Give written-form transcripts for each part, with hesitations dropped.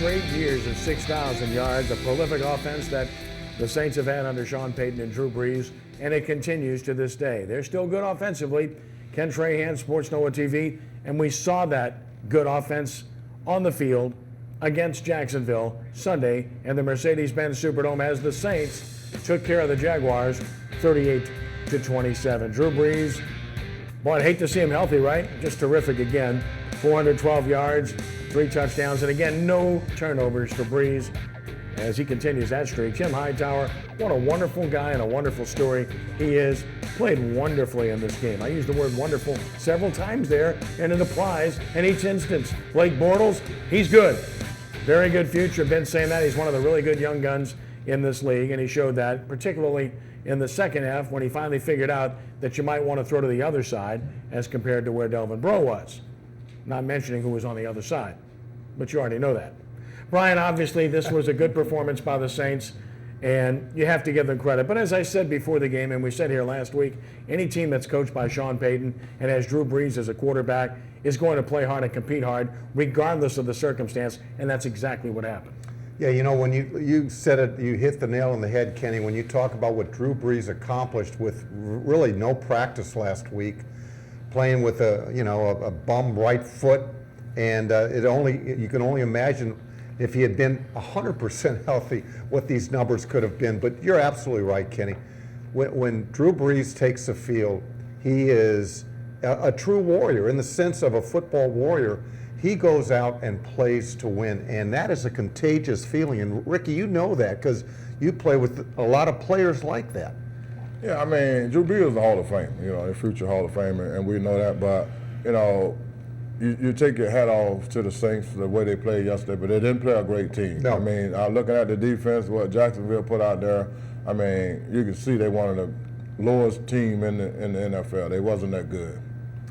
straight years of 6,000 yards, a prolific offense that the Saints have had under Sean Payton and Drew Brees, and it continues to this day. They're still good offensively. Ken Trahan, sportsNOLAtv, and we saw that good offense on the field against Jacksonville Sunday in the Mercedes-Benz Superdome as the Saints took care of the Jaguars 38-27. Drew Brees, boy, I'd hate to see him healthy, right? Just terrific again. 412 yards, 3 touchdowns, and again, no turnovers for Brees as he continues that streak. Jim Hightower, what a wonderful guy and a wonderful story he is. Played wonderfully in this game. I used the word wonderful several times there, and it applies in each instance. Blake Bortles, he's good. Very good future. Been saying that. He's one of the really good young guns in this league, and he showed that, particularly in the second half when he finally figured out that you might want to throw to the other side as compared to where Delvin Breaux was. Not mentioning who was on the other side, but you already know that. Brian, obviously this was a good performance by the Saints, and you have to give them credit. But as I said before the game, and we said here last week, any team that's coached by Sean Payton and has Drew Brees as a quarterback is going to play hard and compete hard regardless of the circumstance, and that's exactly what happened. Yeah, you know, when you said it, you hit the nail on the head, Kenny, when you talk about what Drew Brees accomplished with really no practice last week, playing with a bum right foot, and you can only imagine if he had been 100% healthy what these numbers could have been. But you're absolutely right, Kenny. When Drew Brees takes the field, he is a true warrior in the sense of a football warrior. He goes out and plays to win, and that is a contagious feeling. And Ricky, you know that because you play with a lot of players like that. Yeah, I mean, Drew Brees is a Hall of Fame, a future Hall of Famer, and we know that. But, you take your hat off to the Saints for the way they played yesterday, but they didn't play a great team. No. I mean, looking at the defense, what Jacksonville put out there, I mean, you can see they one of the lowest team in the NFL. They wasn't that good.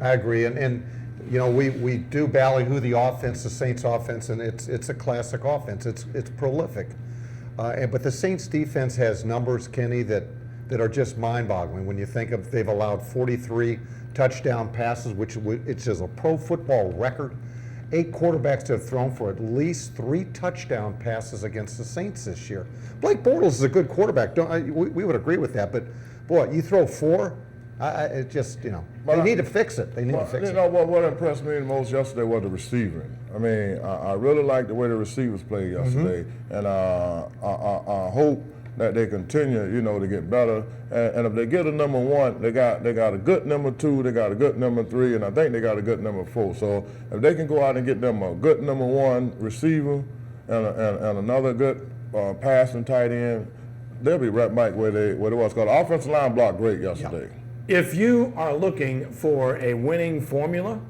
I agree, and we do ballyhoo the offense, the Saints offense, and it's a classic offense. It's prolific, but the Saints defense has numbers, Kenny, that are just mind-boggling when you think of they've allowed 43 touchdown passes, which is a pro football record. 8 quarterbacks have thrown for at least 3 touchdown passes against the Saints this year. Blake Bortles is a good quarterback. We would agree with that, but boy, you throw 4. They need to fix it. They need to fix it. What impressed me the most yesterday was the receiving. I mean, I really liked the way the receivers played yesterday, and I hope that they continue, to get better. And if they get a number 1, they got a good number 2, they got a good number 3, and I think they got a good number 4. So if they can go out and get them a good number 1 receiver and another good passing tight end, they'll be right back where they was. Because the offensive line blocked great yesterday. Yeah. If you are looking for a winning formula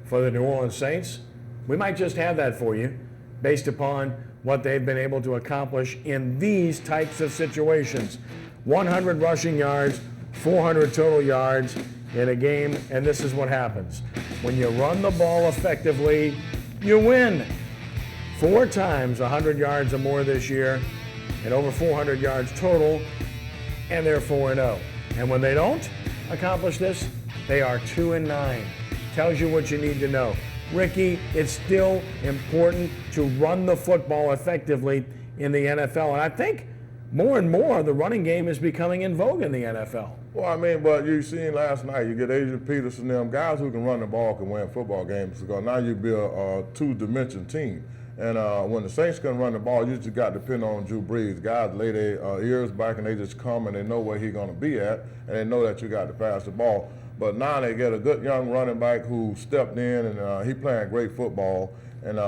for the New Orleans Saints, we might just have that for you based upon what they've been able to accomplish in these types of situations. 100 rushing yards, 400 total yards in a game, and this is what happens. When you run the ball effectively, you win. 4 times 100 yards or more this year, and over 400 yards total, and they're 4-0. And when they don't accomplish this, they are 2-9. Tells you what you need to know. Ricky, it's still important to run the football effectively in the NFL. And I think more and more the running game is becoming in vogue in the NFL. Well, I mean, but you seen last night, you get Adrian Peterson, them guys who can run the ball can win football games. Because now you build a 2-dimension team. And when the Saints can run the ball, you just got to depend on Drew Brees. Guys lay their ears back and they just come and they know where he's going to be at, and they know that you got to pass the ball. But now they get a good young running back who stepped in, and he playing great football. And,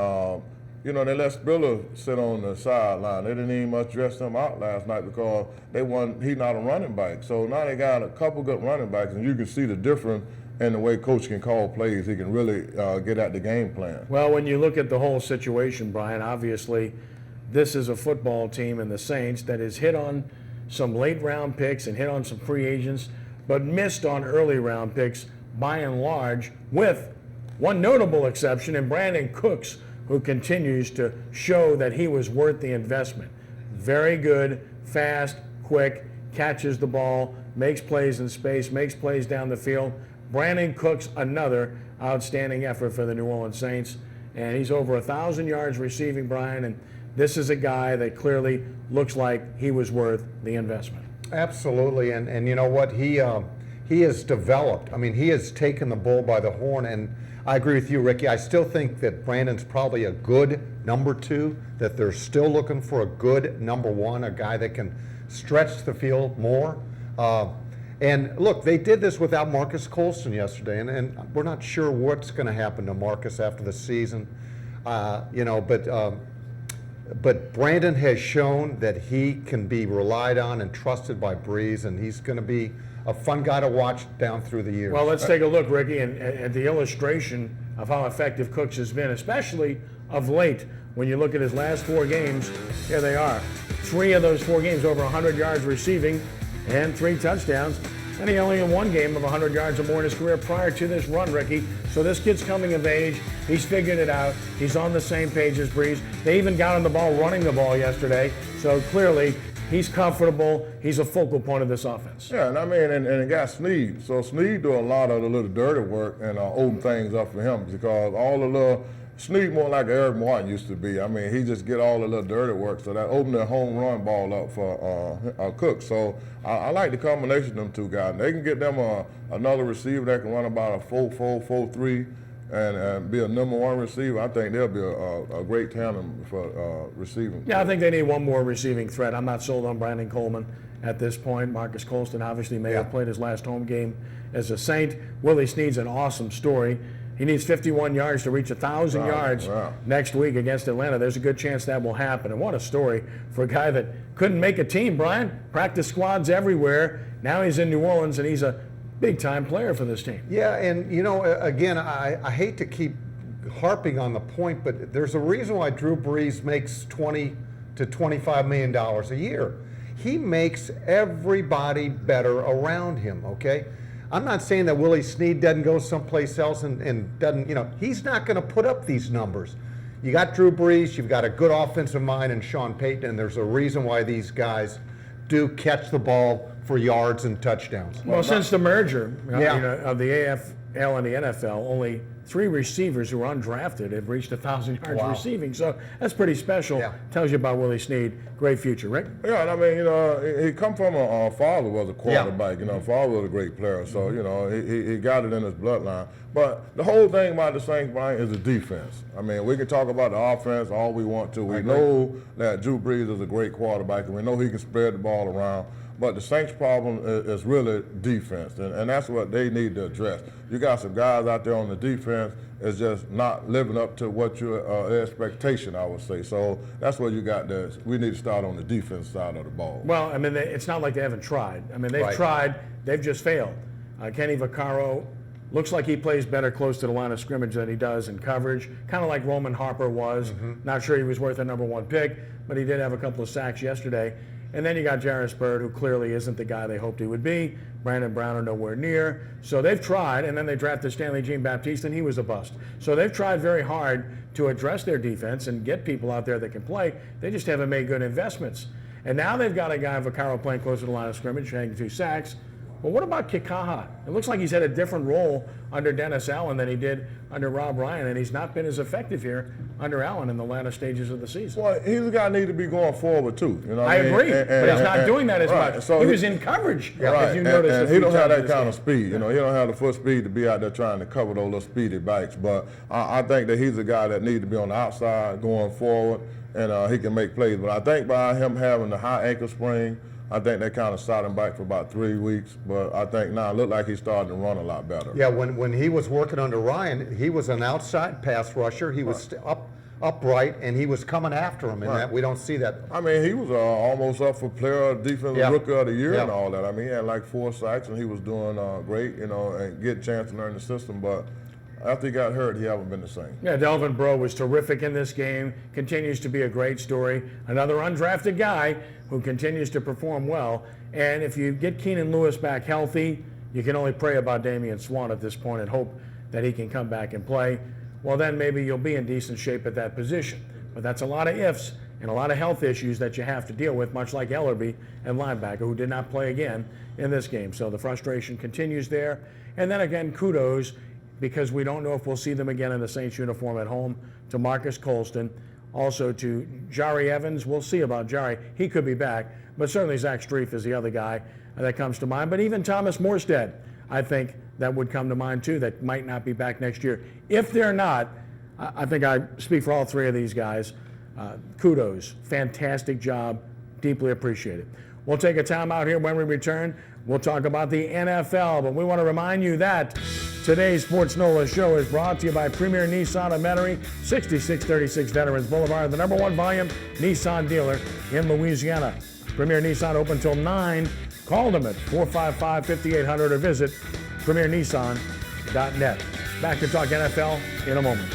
they let Spiller sit on the sideline. They didn't even much dress him out last night because he's not a running back. So now they got a couple good running backs, and you can see the difference in the way coach can call plays. He can really get at the game plan. Well, when you look at the whole situation, Brian, obviously this is a football team in the Saints that has hit on some late round picks and hit on some free agents, but missed on early round picks by and large, with one notable exception in Brandon Cooks, who continues to show that he was worth the investment. Very good, fast, quick, catches the ball, makes plays in space, makes plays down the field. Brandon Cooks, another outstanding effort for the New Orleans Saints. and he's over 1,000 yards receiving, Brian, and this is a guy that clearly looks like he was worth the investment. Absolutely, and you know what, he has developed. I mean, he has taken the bull by the horn, and I agree with you, Ricky. I still think that Brandon's probably a good number 2, that they're still looking for a good number 1, a guy that can stretch the field more. And look, they did this without Marcus Colston yesterday, and we're not sure what's going to happen to Marcus after the season. You know, but Brandon has shown that he can be relied on and trusted by Breeze, and he's going to be a fun guy to watch down through the years. Well, let's take a look, Ricky, at the illustration of how effective Cooks has been, especially of late. When you look at his last 4 games, here they are. 3 of those 4 games over 100 yards receiving and 3 touchdowns. And he only in 1 game of 100 yards or more in his career prior to this run, Ricky. So this kid's coming of age. He's figured it out. He's on the same page as Breeze. They even got on the ball running the ball yesterday. So clearly, he's comfortable. He's a focal point of this offense. Yeah, and I mean, and it got Snead. So Snead do a lot of the little dirty work and open things up for him, because all the little Snead more like Eric Martin used to be. I mean, he just get all the little dirty work, so that opened the home run ball up for Cook. So I like the combination of them 2 guys. They can get them another receiver that can run about a 4.4, 4.3, and be a number 1 receiver. I think they'll be a great tandem for receiving. Yeah, I think they need one more receiving threat. I'm not sold on Brandon Coleman at this point. Marcus Colston obviously may have played his last home game as a Saint. Willie Snead's an awesome story. He needs 51 yards to reach 1,000 yards next week against Atlanta. There's a good chance that will happen. And what a story for a guy that couldn't make a team, Brian. Practice squads everywhere. Now he's in New Orleans, and he's a big-time player for this team. Yeah, and you know, again, I hate to keep harping on the point, but there's a reason why Drew Brees makes $20 to $25 million a year. He makes everybody better around him, okay? I'm not saying that Willie Snead doesn't go someplace else and doesn't, you know, he's not going to put up these numbers. You got Drew Brees, you've got a good offensive mind in Sean Payton, and there's a reason why these guys do catch the ball for yards and touchdowns. Well, since the merger you know, of the AFL and the NFL, only 3 receivers who are undrafted have reached 1,000 yards receiving. So that's pretty special. Yeah. Tells you about Willie Snead. Great future, Rick. Yeah, and I mean, you know, he come from a father was a quarterback. You know, father was a great player, so you know he got it in his bloodline. But the whole thing about the Saints, Brian, is the defense. I mean, we can talk about the offense all we want to. We know that Drew Brees is a great quarterback, and we know he can spread the ball around. But the Saints' problem is really defense, and that's what they need to address. You got some guys out there on the defense is just not living up to what your expectation, I would say. So that's what you got there. We need to start on the defense side of the ball. Well, I mean, it's not like they haven't tried. I mean, they've tried. They've just failed. Kenny Vaccaro looks like he plays better close to the line of scrimmage than he does in coverage, kind of like Roman Harper was. Not sure he was worth a number 1 pick, but he did have a couple of sacks yesterday. And then you got Jarris Byrd, who clearly isn't the guy they hoped he would be. Brandon Browner nowhere near. So they've tried, and then they drafted Stanley Jean-Baptiste, and he was a bust. So they've tried very hard to address their defense and get people out there that can play. They just haven't made good investments. And now they've got a guy, Vaccaro, playing close to the line of scrimmage, having 2 sacks. But what about Kikaha? It looks like he's had a different role under Dennis Allen than he did under Rob Ryan, and he's not been as effective here under Allen in the latter stages of the season. Well, he's a guy need to be going forward too. You know, I agree, but he's not doing that as much. So he was in coverage, if you noticed. And he don't have that kind of speed. You know, he don't have the foot speed to be out there trying to cover those little speedy bikes. But I think that he's a guy that needs to be on the outside going forward, and he can make plays. But I think by him having the high ankle sprain, I think they kind of sat him back for about 3 weeks, but I think now it looked like he's starting to run a lot better. Yeah, when he was working under Ryan, he was an outside pass rusher. He was upright, and he was coming after him, and that we don't see that. I mean, he was almost up for defensive rookie of the year and all that. I mean, he had like 4 sacks, and he was doing great, you know, and get a chance to learn the system, but after he got hurt, he hasn't been the same. Yeah, Delvin Breaux was terrific in this game, continues to be a great story. Another undrafted guy who continues to perform well. And if you get Keenan Lewis back healthy, you can only pray about Damian Swann at this point and hope that he can come back and play. Well, then maybe you'll be in decent shape at that position. But that's a lot of ifs and a lot of health issues that you have to deal with, much like Ellerby and linebacker, who did not play again in this game. So the frustration continues there. And then again, kudos because we don't know if we'll see them again in the Saints uniform at home, to Marcus Colston, also to Jari Evans. We'll see about Jari. He could be back, but certainly Zach Strief is the other guy that comes to mind. But even Thomas Morstead, I think that would come to mind too, that might not be back next year. If they're not, I think I speak for all three of these guys. Kudos. Fantastic job. Deeply appreciated. We'll take a time out here. When we return, we'll talk about the NFL. But we want to remind you that today's Sports NOLA show is brought to you by Premier Nissan of Metairie, 6636 Veterans Boulevard, the #1 volume Nissan dealer in Louisiana. Premier Nissan open till 9. Call them at 455-5800 or visit premiernissan.net. Back to talk NFL in a moment.